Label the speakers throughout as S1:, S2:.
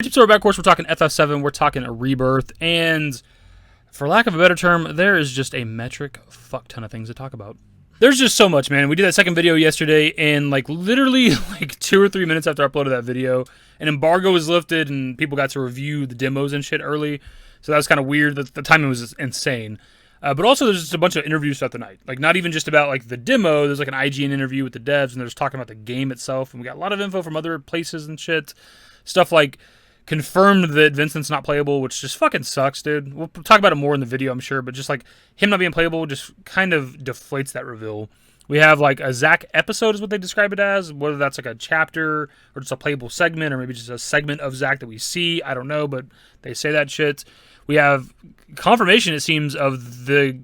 S1: So we're back, of course, we're talking FF7, we're talking a rebirth, and for lack of a better term, there is just a metric fuck ton of things to talk about. There's just so much, man. We did that second video yesterday, and literally 2 or 3 minutes after I uploaded that video, an embargo was lifted, and people got to review the demos and shit early, so that was kind of weird. The timing was insane. But also, there's just a bunch of interviews throughout the night. Not even just about, the demo. There's, an IGN interview with the devs, and they're just talking about the game itself, and we got a lot of info from other places and shit. Stuff confirmed that Vincent's not playable, which just fucking sucks, dude. We'll talk about it more in the video, I'm sure, but just him not being playable just kind of deflates that reveal. We have a Zack episode is what they describe it as, whether that's a chapter or just a playable segment or maybe just a segment of Zack that we see. I don't know, but they say that shit. We have confirmation, it seems, of the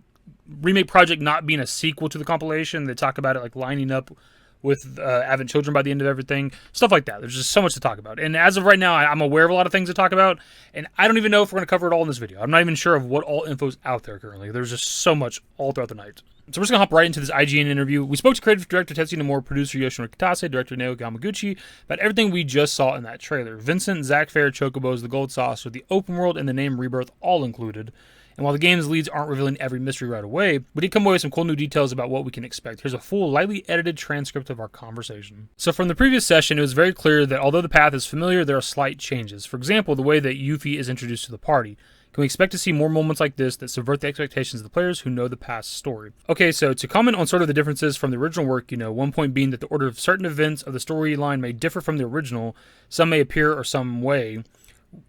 S1: remake project not being a sequel to the compilation. They talk about it lining up with Advent Children by the end of everything. Stuff like that. There's just so much to talk about. And as of right now, I'm aware of a lot of things to talk about, and I don't even know if we're going to cover it all in this video. I'm not even sure of what all info is out there currently. There's just so much all throughout the night. So we're just going to hop right into this IGN interview. We spoke to creative director Tetsuya Nomura, producer Yoshinori Kitase, director Naoki Yamaguchi, about everything we just saw in that trailer. Vincent, Zack Fair, Chocobos, the Gold Sauce, with the open world and the name Rebirth all included. And while the game's leads aren't revealing every mystery right away, we did come away with some cool new details about what we can expect. Here's a full, lightly edited transcript of our conversation. So from the previous session, it was very clear that although the path is familiar, there are slight changes. For example, the way that Yuffie is introduced to the party. Can we expect to see more moments like this that subvert the expectations of the players who know the past story? Okay, so to comment on sort of the differences from the original work, one point being that the order of certain events of the storyline may differ from the original. Some may appear or some way.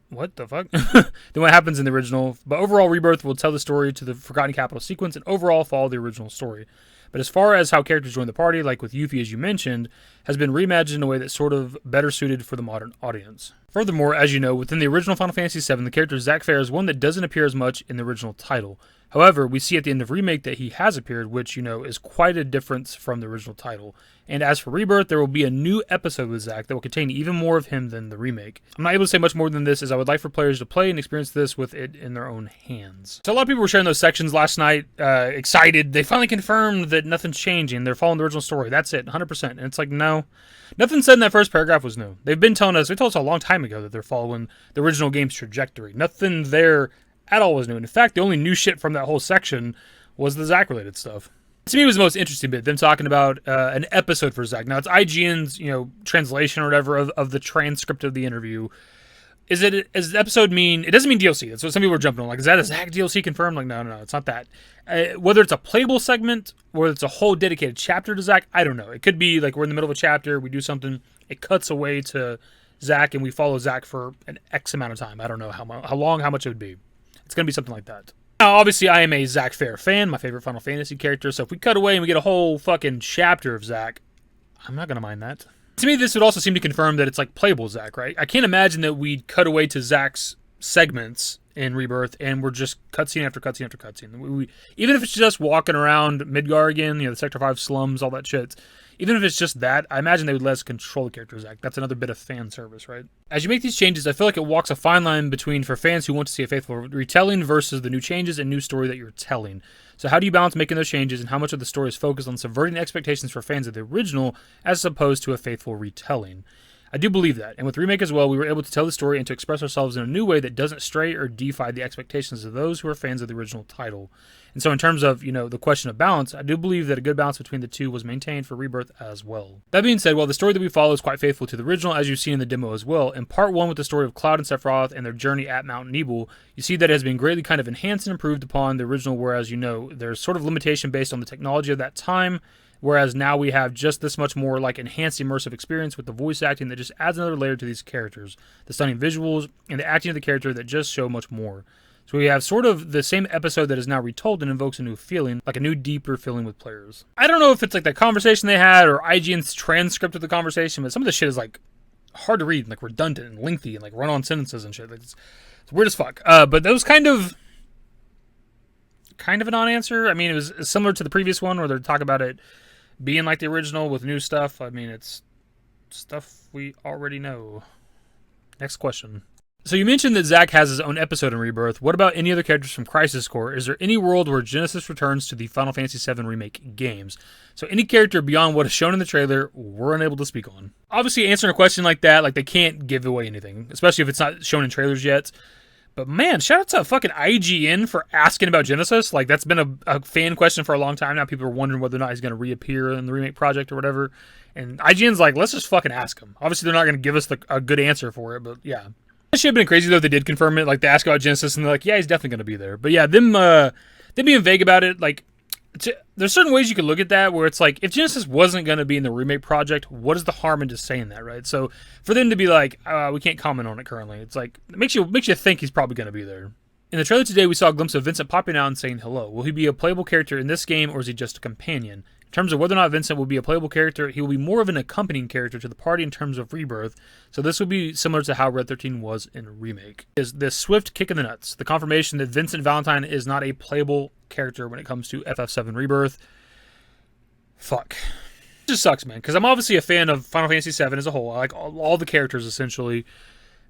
S1: What the fuck? Than what happens in the original. But overall, Rebirth will tell the story to the Forgotten Capital sequence and overall follow the original story. But as far as how characters join the party, like with Yuffie as you mentioned, has been reimagined in a way that's sort of better suited for the modern audience. Furthermore, as you know, within the original Final Fantasy VII, the character Zack Fair is one that doesn't appear as much in the original title. However, we see at the end of Remake that he has appeared, which, is quite a difference from the original title. And as for Rebirth, there will be a new episode with Zack that will contain even more of him than the remake. I'm not able to say much more than this, as I would like for players to play and experience this with it in their own hands. So a lot of people were sharing those sections last night, excited. They finally confirmed that nothing's changing. They're following the original story. That's it, 100%. And it's no. Nothing said in that first paragraph was new. They told us a long time ago that they're following the original game's trajectory. Nothing there at all was new. In fact, the only new shit from that whole section was the Zack-related stuff. To me, it was the most interesting bit, them talking about an episode for Zack. Now, it's IGN's, translation or whatever of the transcript of the interview. Does the episode mean... It doesn't mean DLC. That's what some people were jumping on. Is that a Zack DLC confirmed? No, it's not that. Whether it's a playable segment, or it's a whole dedicated chapter to Zack, I don't know. It could be, we're in the middle of a chapter, we do something, it cuts away to Zack, and we follow Zack for an X amount of time. I don't know how long, how much it would be. It's going to be something like that. Now, obviously, I am a Zack Fair fan, my favorite Final Fantasy character, so if we cut away and we get a whole fucking chapter of Zack, I'm not going to mind that. To me, this would also seem to confirm that it's playable Zack, right? I can't imagine that we'd cut away to Zack's segments in Rebirth and we're just cutscene after cutscene after cutscene. Even if it's just walking around Midgar again, the Sector 5 slums, all that shit. Even if it's just that, I imagine they would let us control the character Zack. That's another bit of fan service, right? As you make these changes, I feel like it walks a fine line between for fans who want to see a faithful retelling versus the new changes and new story that you're telling. So how do you balance making those changes and how much of the story is focused on subverting expectations for fans of the original as opposed to a faithful retelling? I do believe that, and with Remake as well, we were able to tell the story and to express ourselves in a new way that doesn't stray or defy the expectations of those who are fans of the original title. And so in terms of, the question of balance, I do believe that a good balance between the two was maintained for Rebirth as well. That being said, while the story that we follow is quite faithful to the original, as you've seen in the demo as well, in part 1 with the story of Cloud and Sephiroth and their journey at Mount Nebel, you see that it has been greatly kind of enhanced and improved upon the original, whereas, there's sort of limitation based on the technology of that time, whereas now we have just this much more enhanced immersive experience with the voice acting that just adds another layer to these characters, the stunning visuals, and the acting of the character that just show much more. So we have sort of the same episode that is now retold and invokes a new feeling, a new deeper feeling with players. I don't know if it's that conversation they had or IGN's transcript of the conversation, but some of the shit is hard to read, redundant and lengthy and run-on sentences and shit. It's weird as fuck. But that was kind of a non-answer. I mean, it was similar to the previous one where they talk about it being the original with new stuff. I mean, it's stuff we already know. Next question. So you mentioned that Zack has his own episode in Rebirth. What about any other characters from Crisis Core? Is there any world where Genesis returns to the Final Fantasy VII Remake games? So any character beyond what is shown in the trailer, we're unable to speak on. Obviously, answering a question like that, like they can't give away anything, especially if it's not shown in trailers yet. But man, shout out to fucking IGN for asking about Genesis. Like that's been a fan question for a long time now. People are wondering whether or not he's going to reappear in the remake project or whatever. And IGN's like, let's just fucking ask him. Obviously, they're not going to give us a good answer for it, but yeah. It should have been crazy though if they did confirm it. Like they ask about Genesis and they're like, yeah, he's definitely going to be there. But yeah, them being vague about it, like there's certain ways you could look at that where it's like if Genesis wasn't going to be in the remake project, what is the harm in just saying that, right? So for them to be like, we can't comment on it currently, it's like it makes you think he's probably going to be there. In the trailer today, we saw a glimpse of Vincent popping out and saying hello. Will he be a playable character in this game, or is he just a companion? In terms of whether or not Vincent will be a playable character, he will be more of an accompanying character to the party in terms of Rebirth, so this will be similar to how Red 13 was in Remake. Is this swift kick in the nuts, the confirmation that Vincent Valentine is not a playable character when it comes to FF7 Rebirth. Fuck. It just sucks, man, because I'm obviously a fan of Final Fantasy VII as a whole. I like all the characters, essentially.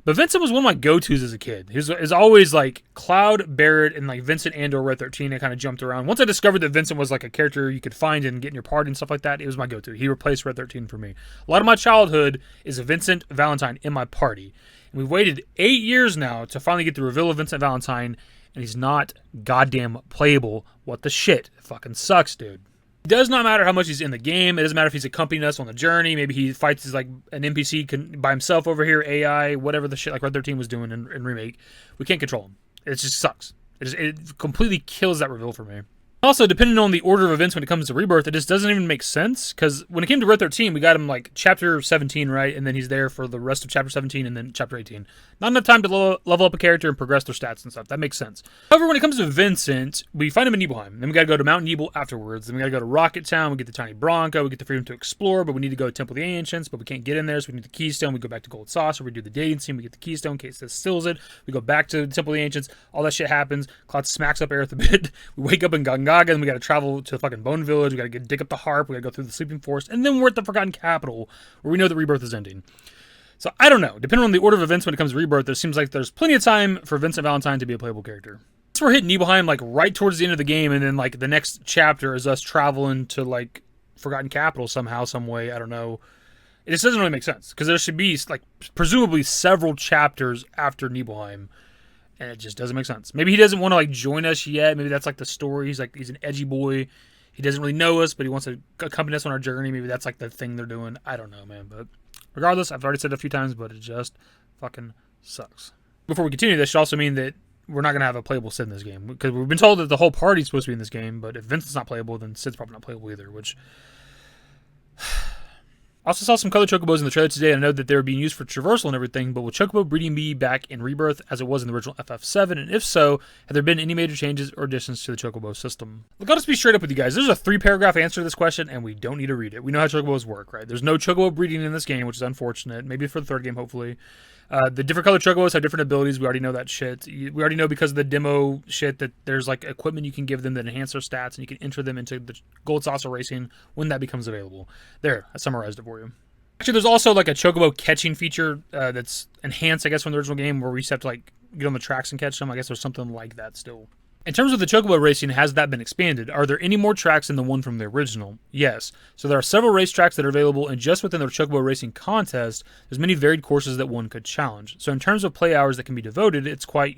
S1: But Vincent was one of my go-tos as a kid. He was always like Cloud, Barrett, and like Vincent and/or Red 13. I kind of jumped around. Once I discovered that Vincent was like a character you could find and get in your party and stuff like that, it was my go-to. He replaced Red 13 for me. A lot of my childhood is a Vincent Valentine in my party. And we've waited 8 years now to finally get the reveal of Vincent Valentine, and he's not goddamn playable. What the shit? It fucking sucks, dude. It does not matter how much he's in the game. It doesn't matter if he's accompanying us on the journey. Maybe he fights as like an NPC by himself over here, AI, whatever the shit like Red 13 was doing in Remake. We can't control him. It just sucks. It completely kills that reveal for me. Also, depending on the order of events when it comes to Rebirth, it just doesn't even make sense, because when it came to Red 13, we got him like Chapter 17, right? And then he's there for the rest of Chapter 17 and then Chapter 18. Not enough time to level up a character and progress their stats and stuff. That makes sense. However, when it comes to Vincent, we find him in Nibelheim. Then we gotta go to Mount Nibel afterwards. Then we gotta go to Rocket Town. We get the Tiny Bronco. We get the freedom to explore, but we need to go to Temple of the Ancients, but we can't get in there, so we need the Keystone. We go back to Gold Saucer. We do the dating scene. We get the Keystone. Case that stills it. We go back to Temple of the Ancients. All that shit happens. Cloud smacks up Aerith a bit. We wake up in Gongaga, and we gotta travel to the fucking Bone Village. We gotta dig up the harp. We gotta go through the Sleeping Forest, and then we're at the Forgotten Capital, where we know that Rebirth is ending. So I don't know. Depending on the order of events when it comes to Rebirth, there seems like there's plenty of time for Vincent Valentine to be a playable character. So we're hitting Nibelheim like right towards the end of the game, and then like the next chapter is us traveling to like Forgotten Capital somehow, some way. I don't know. It just doesn't really make sense, because there should be like presumably several chapters after Nibelheim. And it just doesn't make sense. Maybe he doesn't want to like join us yet. Maybe that's like the story. He's an edgy boy. He doesn't really know us, but he wants to accompany us on our journey. Maybe that's like the thing they're doing. I don't know, man. But regardless, I've already said it a few times, but it just fucking sucks. Before we continue, this should also mean that we're not going to have a playable Sid in this game, because we've been told that the whole party's supposed to be in this game, but if Vincent's not playable, then Sid's probably not playable either, which... I also saw some colored chocobos in the trailer today, and I know that they were being used for traversal and everything, but will Chocobo Breeding be back in Rebirth as it was in the original FF7? And if so, have there been any major changes or additions to the Chocobo system? Look, I'll just be straight up with you guys. There's a 3-paragraph answer to this question, and we don't need to read it. We know how chocobos work, right? There's no Chocobo breeding in this game, which is unfortunate. Maybe for the third game, hopefully. The different colored chocobos have different abilities. We already know that shit. We already know because of the demo shit that there's like equipment you can give them that enhance their stats, and you can enter them into the Gold Saucer Racing when that becomes available. There, I summarized it for you. Actually, there's also like a Chocobo catching feature that's enhanced, I guess, from the original game, where we just have to like get on the tracks and catch them. I guess there's something like that still. In terms of the Chocobo Racing, has that been expanded? Are there any more tracks than the one from the original? Yes. So there are several racetracks that are available, and just within the Chocobo Racing contest, there's many varied courses that one could challenge. So in terms of play hours that can be devoted, it's quite,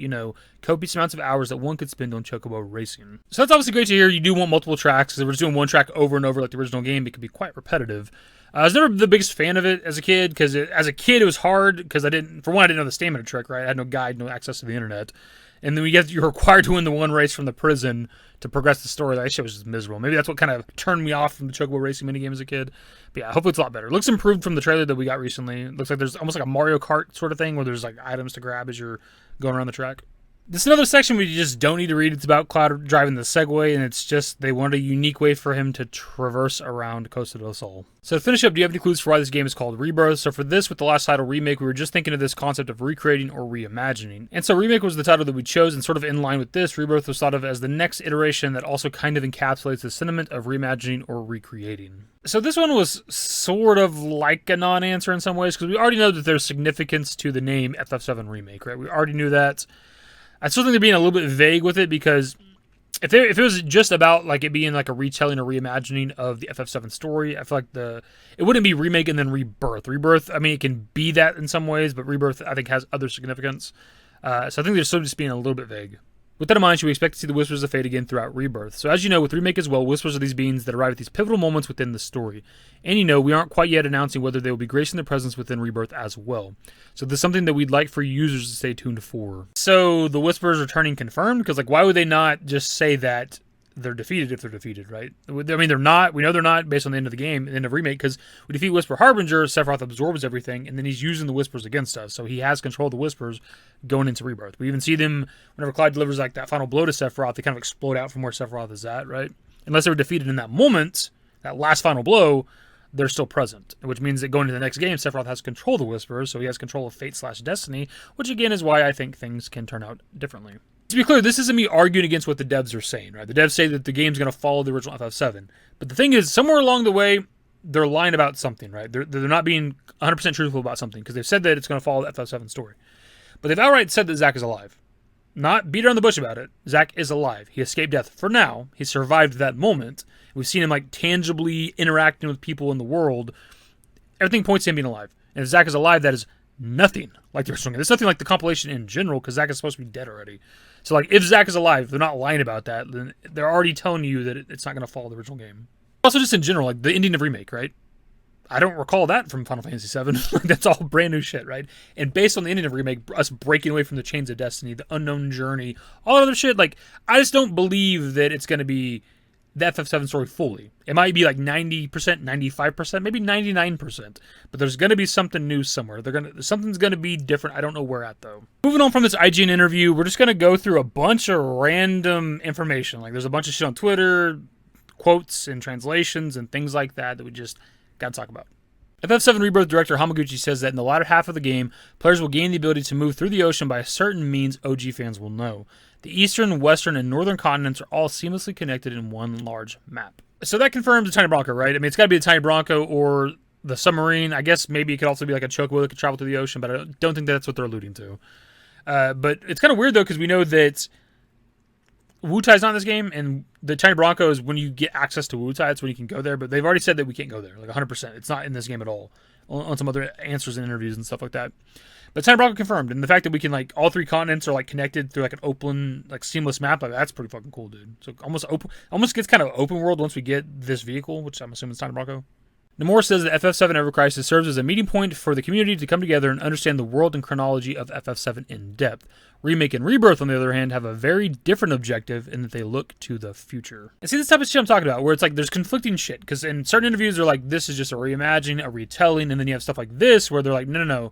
S1: copious amounts of hours that one could spend on Chocobo Racing. So that's obviously great to hear. You do want multiple tracks, because if we're just doing one track over and over like the original game, it could be quite repetitive. I was never the biggest fan of it as a kid, because as a kid it was hard, because I didn't know the stamina trick, right? I had no guide, no access to the internet. And then you're required to win the one race from the prison to progress the story. That shit was just miserable. Maybe that's what kind of turned me off from the Chocobo Racing minigame as a kid. But yeah, hopefully it's a lot better. It looks improved from the trailer that we got recently. It looks like there's almost like a Mario Kart sort of thing, where there's like items to grab as you're going around the track. This is another section we just don't need to read. It's about Cloud driving the Segway, and it's just they wanted a unique way for him to traverse around Costa del Sol. So to finish up, do you have any clues for why this game is called Rebirth? So for this, with the last title, Remake, we were just thinking of this concept of recreating or reimagining. And so Remake was the title that we chose, and sort of in line with this, Rebirth was thought of as the next iteration that also kind of encapsulates the sentiment of reimagining or recreating. So this one was sort of like a non-answer in some ways, because we already know that there's significance to the name FF7 Remake, right? We already knew that. I still think they're being a little bit vague with it, because if it was just about like it being like a retelling or reimagining of the FF7 story, I feel like it wouldn't be Remake and then Rebirth. Rebirth, I mean, it can be that in some ways, but Rebirth I think has other significance. So I think they're still just being a little bit vague. With that in mind, should we expect to see the Whispers of Fate again throughout Rebirth? So as you know, with Remake as well, Whispers are these beings that arrive at these pivotal moments within the story. And you know, we aren't quite yet announcing whether they will be gracing their presence within Rebirth as well. So there's something that we'd like for users to stay tuned for. So the Whispers returning confirmed? Because like, why would they not just say that they're defeated if they're defeated, right? I mean, they're not. We know they're not based on the end of the game, the end of Remake, because we defeat Whisper Harbinger, Sephiroth absorbs everything, and then he's using the Whispers against us. So he has control of the Whispers going into Rebirth. We even see them, whenever Clyde delivers like that final blow to Sephiroth, they kind of explode out from where Sephiroth is at, right? Unless they were defeated in that moment, that last final blow, they're still present, which means that going into the next game, Sephiroth has control of the Whispers, so he has control of Fate/Destiny, which again is why I think things can turn out differently. To be clear, this isn't me arguing against what the devs are saying, right? The devs say that the game's going to follow the original FF7. But the thing is, somewhere along the way, they're lying about something, right? They're not being 100% truthful about something, because they've said that it's going to follow the FF7 story. But they've outright said that Zack is alive. Not beat around the bush about it. Zack is alive. He escaped death for now. He survived that moment. We've seen him like tangibly interacting with people in the world. Everything points to him being alive. And if Zack is alive, that is nothing like the original game. There's nothing like the compilation in general, because Zack is supposed to be dead already. So, like, if Zack is alive, they're not lying about that, then they're already telling you that it's not going to follow the original game. Also, just in general, like, the ending of Remake, right? I don't recall that from Final Fantasy VII. That's all brand new shit, right? And based on the ending of Remake, us breaking away from the chains of destiny, the unknown journey, all that other shit, like, I just don't believe that it's going to be the FF7 story fully. It might be like 90%, 95%, maybe 99%. But there's going to be something new somewhere. Something's going to be different. I don't know where at, though. Moving on from this IGN interview, we're just going to go through a bunch of random information. Like, there's a bunch of shit on Twitter, quotes and translations and things like that we just got to talk about. FF7 Rebirth director Hamaguchi says that in the latter half of the game, players will gain the ability to move through the ocean by a certain means OG fans will know. The eastern, western, and northern continents are all seamlessly connected in one large map. So that confirms the Tiny Bronco, right? I mean, it's got to be the Tiny Bronco or the submarine. I guess maybe it could also be like a Chocobo that could travel through the ocean, but I don't think that's what they're alluding to. But it's kind of weird, though, because we know that Wutai's not in this game, and the Tiny Bronco is when you get access to Wutai, that's when you can go there, but they've already said that we can't go there, like 100%. It's not in this game at all, on some other answers and interviews and stuff like that. But Tiny Bronco confirmed, and the fact that we can, like, all three continents are, like, connected through, like, an open, like, seamless map, like, that's pretty fucking cool, dude. So almost gets kind of open world once we get this vehicle, which I'm assuming is Tiny Bronco. Neore says that FF7 Ever Crisis serves as a meeting point for the community to come together and understand the world and chronology of FF7 in depth. Remake and Rebirth, on the other hand, have a very different objective in that they look to the future. And see, this type of shit I'm talking about, where it's like there's conflicting shit, because in certain interviews they're like, this is just a reimagining, a retelling, and then you have stuff like this where they're like, no.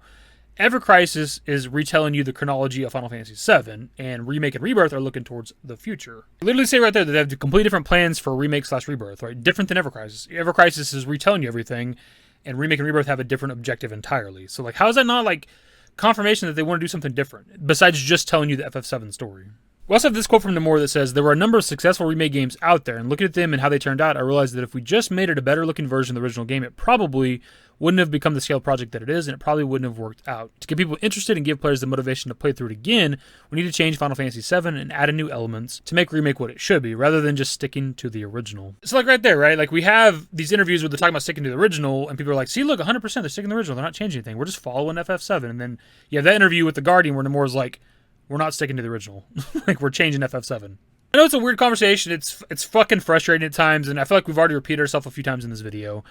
S1: Ever Crisis is retelling you the chronology of Final Fantasy VII, and Remake and Rebirth are looking towards the future. They literally say right there that they have completely different plans for Remake/Rebirth, right? Different than Ever Crisis. Ever Crisis is retelling you everything, and Remake and Rebirth have a different objective entirely. So, like, how is that not, like, confirmation that they want to do something different, besides just telling you the FF7 story? We also have this quote from Neore that says, there were a number of successful remake games out there, and looking at them and how they turned out, I realized that if we just made it a better looking version of the original game, it probably wouldn't have become the scale project that it is, and it probably wouldn't have worked out. To get people interested and give players the motivation to play through it again, we need to change Final Fantasy VII and add in new elements to make Remake what it should be, rather than just sticking to the original. So, like, right there, right? Like, we have these interviews where they're talking about sticking to the original, and people are like, see, look, 100% they're sticking to the original, they're not changing anything, we're just following FF7. And then you have that interview with The Guardian where Nemore's like, we're not sticking to the original. Like, we're changing FF7. I know it's a weird conversation. It's fucking frustrating at times, and I feel like we've already repeated ourselves a few times in this video.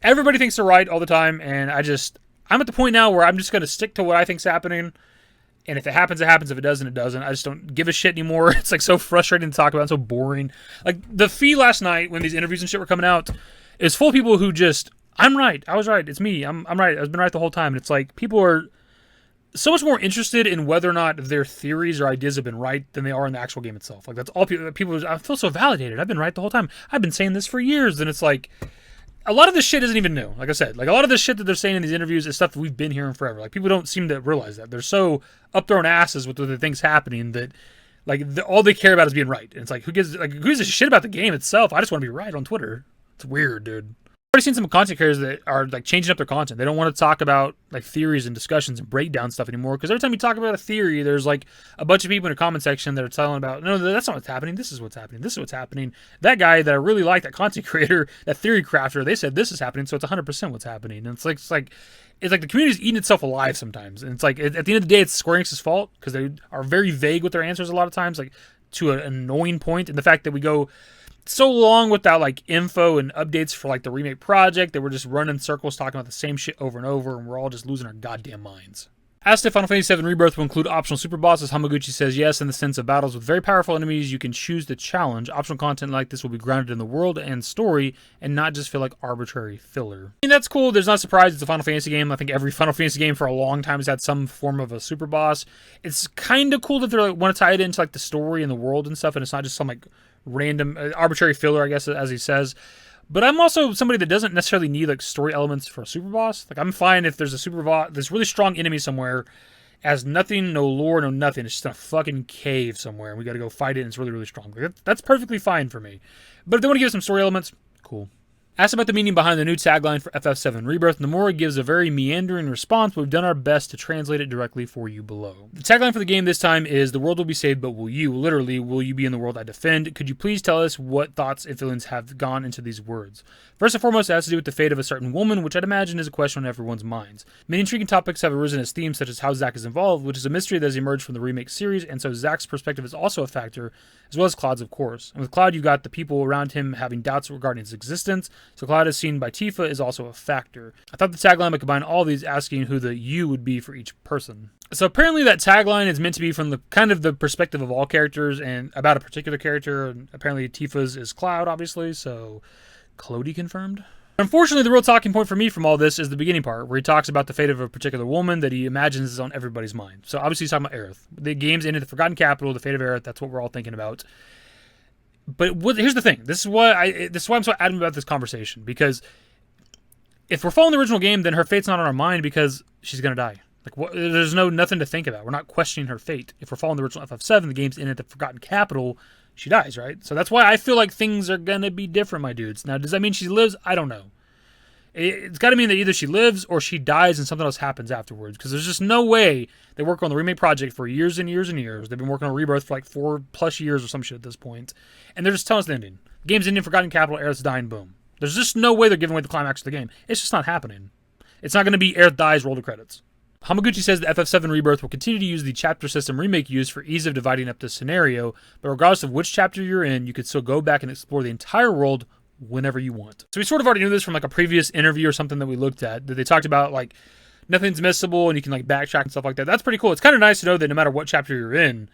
S1: Everybody thinks they're right all the time, and I'm at the point now where I'm just going to stick to what I think's happening, and if it happens, it happens. If it doesn't, it doesn't. I just don't give a shit anymore. It's, like, so frustrating to talk about and so boring. Like, the feed last night when these interviews and shit were coming out is full of people who just, I'm right. I was right. It's me. I'm right. I've been right the whole time. And it's like, people are so much more interested in whether or not their theories or ideas have been right than they are in the actual game itself. Like, that's all people I feel so validated. I've been right the whole time. I've been saying this for years. And it's like, a lot of this shit isn't even new. Like I said, like a lot of this shit that they're saying in these interviews is stuff that we've been hearing forever. Like, people don't seem to realize that. They're so up their own asses with the things happening that, like, all they care about is being right. And it's like, who gives a shit about the game itself? I just want to be right on Twitter. It's weird, dude. I've already seen some content creators that are like changing up their content. They don't want to talk about like theories and discussions and breakdown stuff anymore, because every time you talk about a theory, there's like a bunch of people in the comment section that are telling about, no, that's not what's happening. This is what's happening. This is what's happening. That guy that I really like, that content creator, that theory crafter, they said this is happening, so it's 100% what's happening. And it's like the community's eating itself alive sometimes. And it's like at the end of the day, it's Square Enix's fault, because they are very vague with their answers a lot of times, like to an annoying point. And the fact that we go so long without like info and updates for like the remake project, that we're just running circles talking about the same shit over and over, and we're all just losing our goddamn minds. As to Final Fantasy VII Rebirth will include optional super bosses, Hamaguchi says yes, in the sense of battles with very powerful enemies you can choose to challenge. Optional content like this will be grounded in the world and story, and not just feel like arbitrary filler. I mean, that's cool. There's not a surprise. It's a Final Fantasy game. I think every Final Fantasy game for a long time has had some form of a super boss. It's kind of cool that they like, want to tie it into like the story and the world and stuff, and it's not just some like random arbitrary filler, I guess, as he says. But I'm also somebody that doesn't necessarily need like story elements for a super boss. Like, I'm fine if there's a super boss, this really strong enemy somewhere, has nothing, no lore, no nothing. It's just in a fucking cave somewhere, and we got to go fight it, and it's really, really strong. Like, that's perfectly fine for me. But if they want to give some story elements, cool. Asked about the meaning behind the new tagline for FF7 Rebirth, Neore gives a very meandering response, but we've done our best to translate it directly for you below. The tagline for the game this time is, "The world will be saved, but will you? Literally, will you be in the world I defend? Could you please tell us what thoughts and feelings have gone into these words?" First and foremost, it has to do with the fate of a certain woman, which I'd imagine is a question on everyone's minds. Many intriguing topics have arisen as themes, such as how Zack is involved, which is a mystery that has emerged from the remake series, and so Zack's perspective is also a factor, as well as Cloud's, of course. And with Cloud, you've got the people around him having doubts regarding his existence, so Cloud is seen by Tifa is also a factor. I thought the tagline would combine all these, asking who the you would be for each person. So apparently that tagline is meant to be from the kind of the perspective of all characters and about a particular character. And apparently Tifa's is Cloud, obviously, so Clody confirmed. Unfortunately, the real talking point for me from all this is the beginning part, where he talks about the fate of a particular woman that he imagines is on everybody's mind. So obviously he's talking about Aerith. The game's ended, the Forgotten Capital, the fate of Aerith, that's what we're all thinking about. But here's the thing. This is why I'm so adamant about this conversation, because if we're following the original game, then her fate's not on our mind because she's going to die. Like, there's nothing to think about. We're not questioning her fate. If we're following the original FF7, the game's ended at the Forgotten Capital, she dies, right? So that's why I feel like things are going to be different, my dudes. Now, does that mean she lives? I don't know. It's got to mean that either she lives or she dies and something else happens afterwards, because there's just no way they work on the remake project for years and years and years. They've been working on Rebirth for like 4+ years or some shit at this point, and they're just telling us the ending. The game's ending, Forgotten Capital, Aerith's dying, boom. There's just no way they're giving away the climax of the game. It's just not happening. It's not going to be Aerith dies, roll the credits. Hamaguchi says the FF7 Rebirth will continue to use the chapter system Remake used for ease of dividing up the scenario, but regardless of which chapter you're in, you could still go back and explore the entire world whenever you want. So we sort of already knew this from like a previous interview or something that we looked at, that they talked about like nothing's missable and you can like backtrack and stuff like that. That's pretty cool. It's kind of nice to know that no matter what chapter you're in,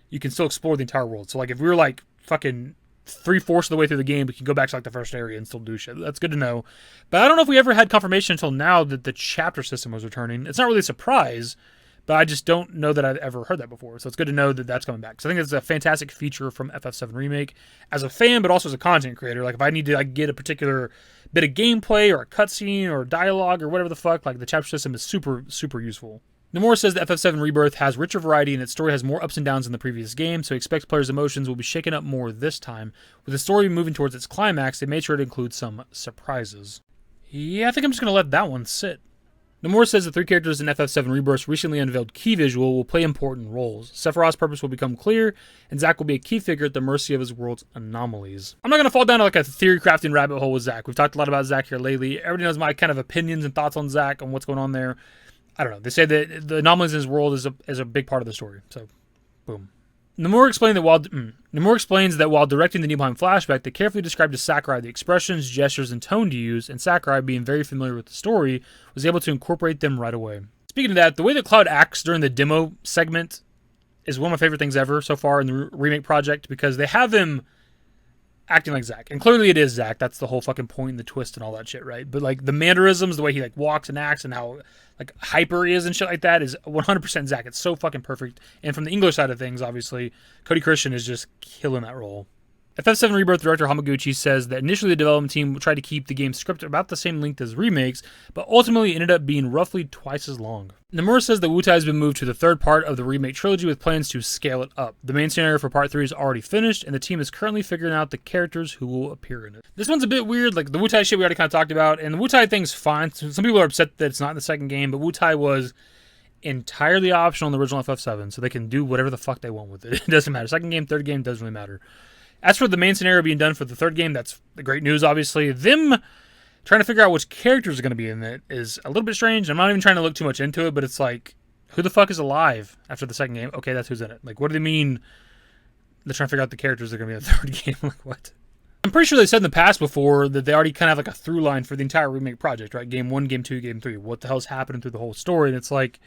S1: you can still explore the entire world. So like if we were like fucking 3/4 of the way through the game, we can go back to like the first area and still do shit. That's good to know. But I don't know if we ever had confirmation until now that the chapter system was returning. It's not really a surprise, but I just don't know that I've ever heard that before. So it's good to know that that's coming back. So I think it's a fantastic feature from FF7 Remake as a fan, but also as a content creator. Like if I need to like get a particular bit of gameplay or a cutscene or dialogue or whatever the fuck, like the chapter system is super, super useful. Neore says the FF7 Rebirth has richer variety and its story has more ups and downs than the previous game, so he expects players' emotions will be shaken up more this time. With the story moving towards its climax, they made sure to include some surprises. Yeah, I think I'm just going to let that one sit. Neore says the 3 characters in FF7 Rebirth's recently unveiled key visual will play important roles. Sephiroth's purpose will become clear, and Zack will be a key figure at the mercy of his world's anomalies. I'm not going to fall down to like a theory crafting rabbit hole with Zack. We've talked a lot about Zack here lately. Everybody knows my kind of opinions and thoughts on Zack and what's going on there. I don't know. They say that the anomalies in his world is a big part of the story. So, boom. Neore explains that while directing the Nibelheim flashback, they carefully described to Sakurai the expressions, gestures, and tone to use, and Sakurai, being very familiar with the story, was able to incorporate them right away. Speaking of that, the way that Cloud acts during the demo segment is one of my favorite things ever so far in the remake project, because they have him acting like Zack. And clearly it is Zack. That's the whole fucking point and the twist and all that shit, right? But like the mannerisms, the way he like walks and acts and how like hyper he is and shit like that is 100% Zack. It's so fucking perfect. And from the English side of things, obviously, Cody Christian is just killing that role. FF7 Rebirth director Hamaguchi says that initially the development team tried to keep the game's script about the same length as remakes, but ultimately ended up being roughly twice as long. Neore says that Wutai has been moved to the third part of the remake trilogy with plans to scale it up. The main scenario for part 3 is already finished, and the team is currently figuring out the characters who will appear in it. This one's a bit weird, like the Wutai shit we already kind of talked about, and the Wutai thing's fine. Some people are upset that it's not in the second game, but Wutai was entirely optional in the original FF7, so they can do whatever the fuck they want with it. It doesn't matter. Second game, third game, doesn't really matter. As for the main scenario being done for the third game, that's the great news, obviously. Them trying to figure out which characters are going to be in it is a little bit strange. I'm not even trying to look too much into it, but it's like, who the fuck is alive after the second game? Okay, that's who's in it. Like, what do they mean they're trying to figure out the characters that are going to be in the third game? Like, what? I'm pretty sure they said in the past before that they already kind of have like a through line for the entire remake project, right? Game 1, Game 2, Game 3. What the hell's happening through the whole story? And it's like,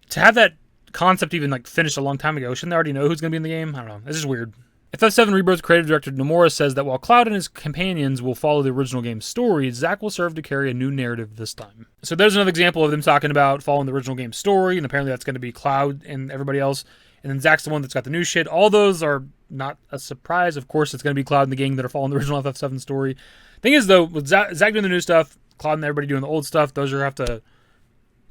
S1: to have that concept even like finished a long time ago, shouldn't they already know who's going to be in the game? I don't know. It's just weird. FF7 Rebirth creative director Neore says that while Cloud and his companions will follow the original game's story, Zack will serve to carry a new narrative this time. So there's another example of them talking about following the original game's story, and apparently that's going to be Cloud and everybody else. And then Zack's the one that's got the new shit. All those are not a surprise. Of course, it's going to be Cloud and the gang that are following the original FF7 story. Thing is, though, with Zack doing the new stuff, Cloud and everybody doing the old stuff, those are going to have to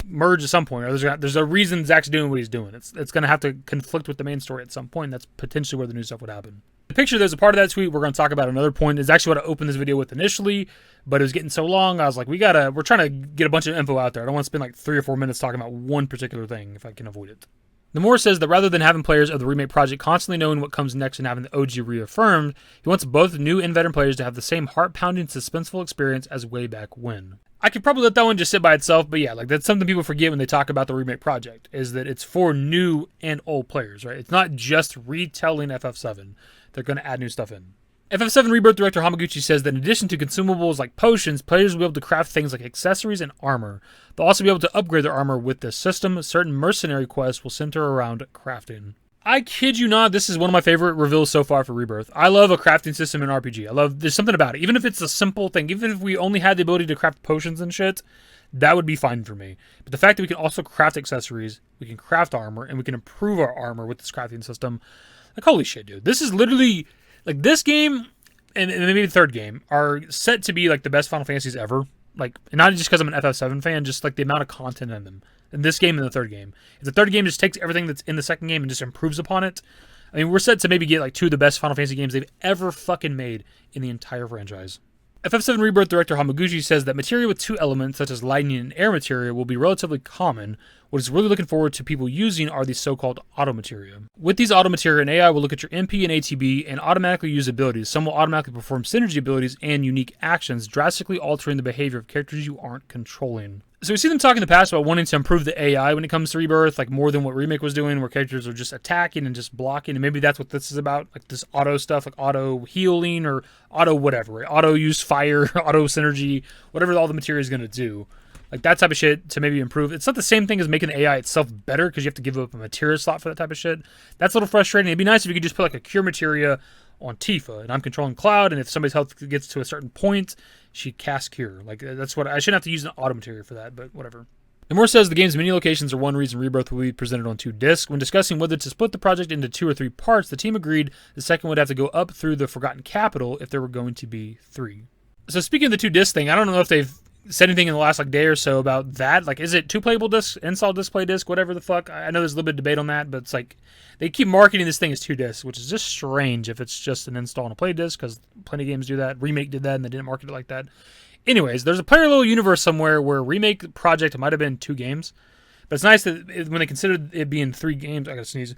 S1: merge at some point. Or there's a reason Zack's doing what he's doing. It's going to have to conflict with the main story at some point. That's potentially where the new stuff would happen. The picture there's a part of that tweet we're going to talk about another point is actually what I opened this video with initially, but it was getting so long, I was like, we're trying to get a bunch of info out there. I don't want to spend like 3 or 4 minutes talking about one particular thing if I can avoid it. Neore says that rather than having players of the remake project constantly knowing what comes next and having the OG reaffirmed, he wants both new and veteran players to have the same heart-pounding, suspenseful experience as way back when. I could probably let that one just sit by itself, but yeah, like that's something people forget when they talk about the remake project, is that it's for new and old players, right? It's not just retelling FF7. They're going to add new stuff in. FF7 Rebirth director Hamaguchi says that in addition to consumables like potions, players will be able to craft things like accessories and armor. They'll also be able to upgrade their armor with this system. Certain mercenary quests will center around crafting. I kid you not, this is one of my favorite reveals so far for Rebirth. I love a crafting system in RPG. There's something about it. Even if it's a simple thing, even if we only had the ability to craft potions and shit, that would be fine for me. But the fact that we can also craft accessories, we can craft armor, and we can improve our armor with this crafting system, like holy shit, dude. This is literally, like this game, and maybe the third game, are set to be like the best Final Fantasies ever. Like, and not just because I'm an FF7 fan, just like the amount of content in them. In this game and the third game. If the third game just takes everything that's in the second game and just improves upon it, I mean, we're set to maybe get like 2 of the best Final Fantasy games they've ever fucking made in the entire franchise. FF7 Rebirth director Hamaguchi says that materia with 2 elements, such as lightning and air materia, will be relatively common. What he's really looking forward to people using are these so-called auto materia. With these auto materia, an AI will look at your MP and ATB and automatically use abilities. Some will automatically perform synergy abilities and unique actions, drastically altering the behavior of characters you aren't controlling. So we see them talk in the past about wanting to improve the AI when it comes to Rebirth, like more than what Remake was doing, where characters are just attacking and just blocking, and maybe that's what this is about, like this auto stuff, like auto healing or auto whatever, right? Auto use fire, auto synergy, whatever all the materia is going to do. Like that type of shit to maybe improve. It's not the same thing as making the AI itself better because you have to give up a materia slot for that type of shit. That's a little frustrating. It'd be nice if you could just put like a cure materia on Tifa, and I'm controlling Cloud, and if somebody's health gets to a certain point, she casts Cure. Like, that's what I shouldn't have to use an auto materia for that, but whatever. Neore says the game's many locations are one reason Rebirth will be presented on 2 discs. When discussing whether to split the project into 2 or 3 parts, the team agreed the second would have to go up through the Forgotten Capital if there were going to be 3. So speaking of the 2 disc thing, I don't know if they've said anything in the last like day or so about that. Like, is it 2 playable discs, install disc, play disc, whatever the fuck? I know there's a little bit of debate on that, but it's like they keep marketing this thing as 2 discs, which is just strange if it's just an install and a play disc, because plenty of games do that. Remake did that, and they didn't market it like that. Anyways, there's a parallel universe somewhere where Remake project might have been 2 games, but it's nice that when they considered it being 3 games, I gotta sneeze.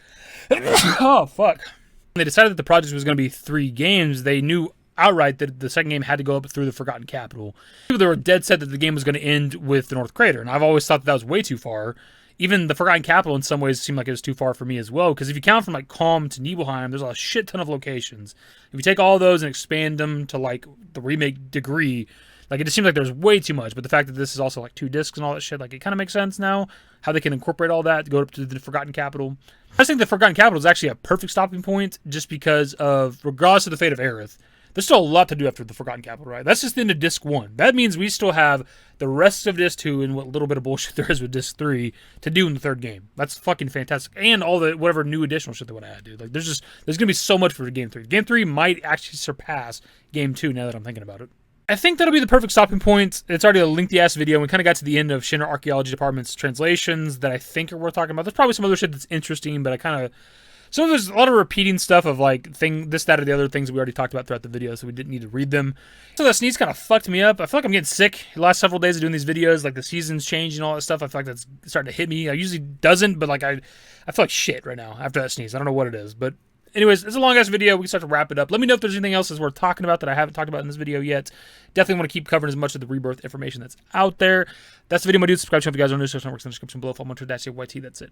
S1: Oh fuck! When they decided that the project was going to be 3 games, they knew outright that the second game had to go up through the Forgotten Capital. They were dead set that the game was going to end with the North Crater, and I've always thought that was way too far. Even the Forgotten Capital in some ways seemed like it was too far for me as well, because if you count from like Kalm to Nibelheim, there's a shit ton of locations. If you take all those and expand them to like the Remake degree, like it just seems like there's way too much. But the fact that this is also like 2 discs and all that shit, like it kind of makes sense now how they can incorporate all that to go up to the Forgotten Capital. I just think the Forgotten Capital is actually a perfect stopping point, just because of, regardless of the fate of Aerith, There's still a lot to do after the Forgotten Capital, right? That's just into Disc 1. That means we still have the rest of Disc 2 and what little bit of bullshit there is with Disc 3 to do in the third game. That's fucking fantastic. And all the whatever new additional shit they want to add, dude. Like, there's going to be so much for Game 3. Game 3 might actually surpass Game 2 now that I'm thinking about it. I think that'll be the perfect stopping point. It's already a lengthy-ass video. We kind of got to the end of Shinra Archaeology Department's translations that I think are worth talking about. There's probably some other shit that's interesting, but there's a lot of repeating stuff of like this, that, or the other things we already talked about throughout the video, so we didn't need to read them. So that sneeze kind of fucked me up. I feel like I'm getting sick the last several days of doing these videos, like the seasons changing and all that stuff. I feel like that's starting to hit me. I usually doesn't, but like I feel like shit right now after that sneeze. I don't know what it is, but anyways, it's a long ass video. We can start to wrap it up. Let me know if there's anything else that's worth talking about that I haven't talked about in this video yet. Definitely want to keep covering as much of the Rebirth information that's out there. That's the video, my dude. Subscribe to if you guys are new. Social networks in the description below. Follow me on Twitter, YT. That's it.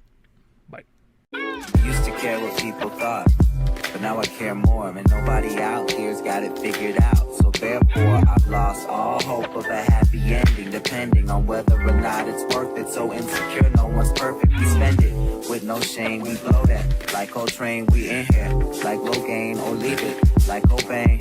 S1: Bye.
S2: Used to care what people thought, but now I care more, and nobody out here's got it figured out. So therefore, I've lost all hope of a happy ending, depending on whether or not it's worth it. So insecure, no one's perfect. We spend it with no shame. We blow that like Coltrane. We in here like Low Gain or leave it like Cobain.